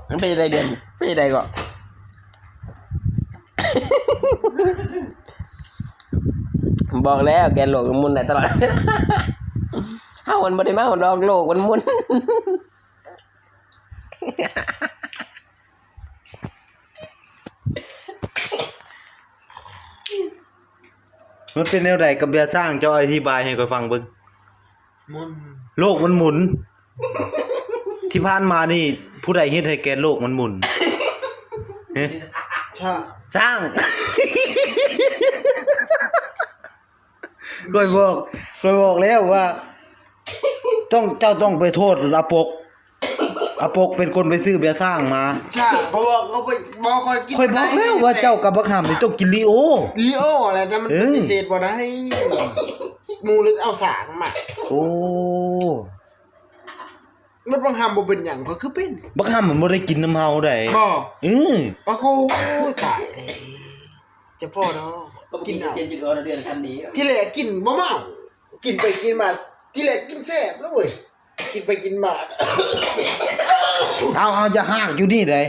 มันเป็นอะไรเดือนเป็นอะไรก็บอกแล้วแกโลกมันมุนได้ตลอดเฮามันบ่ได้มาดอกโลกมันมุนมันเป็นแนวใดกับเบียร์สร้างเจ้าอธิบายให้ข้อยฟังเบิ่งมุนโลกมันหมุนที่ผ่านมานี่ผู้ใดเฮ็ดให้แกนโลกมันหมุนเฮ้สร้างก้อยบอกแล้วว่าเจ้าต้องไปโทษอาปกเป็นคนไปซื้อเบียร์สร้างมาใช่เขาบอกเขาไปบอกคอยกินค่อยบอกแล้วว่าเจ้ากับบักหำนี่ต้องกินลีโออะไรแต่มันปฏิเสธบ่ได้มูเลยเอาสางมาโอ้มันบางหำบ่เป็นหยังก็คือเป็นบักหำมันบ่ได้กินน้ำเฮาได้บ่บ่โคตายจะพ่อเนาะกินเสียจุดอ่อนเดือนคันนี้ที่แรกกินบ่เมากินไปกินมาที่แรกกินแซ่บแล้วเว้ยกินไปกินมาเอาจะหากอยู่นี่ได้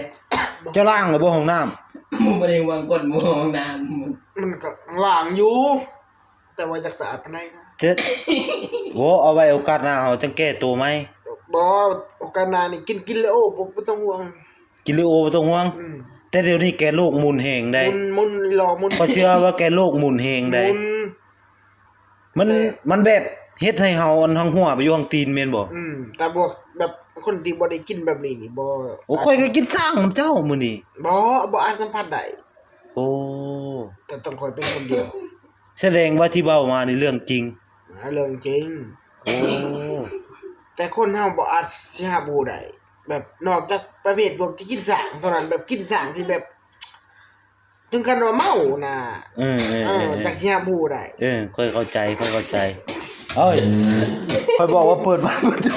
เจ้าล้างหรือบ่ห้องน้ำมึงบ่ได้วางกดมึงห้องน้ำมันก็ล้างอยู่แต่ว่าจักสะอาดปานใดนะเจ็ดโว้เอาไว้โอกาสหน้าเฮาจังแก้ตัวไหมบ่โอกาสหน้านี่กินแล้วโอ้บ่ต้องห่วงกินลีโอบ่ต้องห่วงแต่เดี๋ยวนี้แกโลกหมุนแฮงได้มุนรอมุนพอเชื่อว่าแกโลกหมุนแฮงได้มันแบบเฮ็ดให้เฮาอันทั้งหัวไปอยู่ข้างตีนแม่นบ่แต่บวกแบบคนที่บ่ได้กินแบบนี้นี่บ่โอ้ค่อยก็กินสร้างนำเจ้ามื้อนี้บ่อาจสัมผัสได้โอ้แต่ต้องคอยเป็นคนเดียวแสดงว่าที่เว้ามานี่เรื่องจริงเรื่องจริงโอ้แต่คนเฮาบ่อาจสิหารู้ได้แบบนอกจากประเภทพวกที่กินสางเท่านั้นแบบกินสางที่แบบถึงขั้นว่าเมาน่ะจากสิหารู้ได้ค่อยเข้าใจเอ้ยค่อยบอกว่าเปิดประตู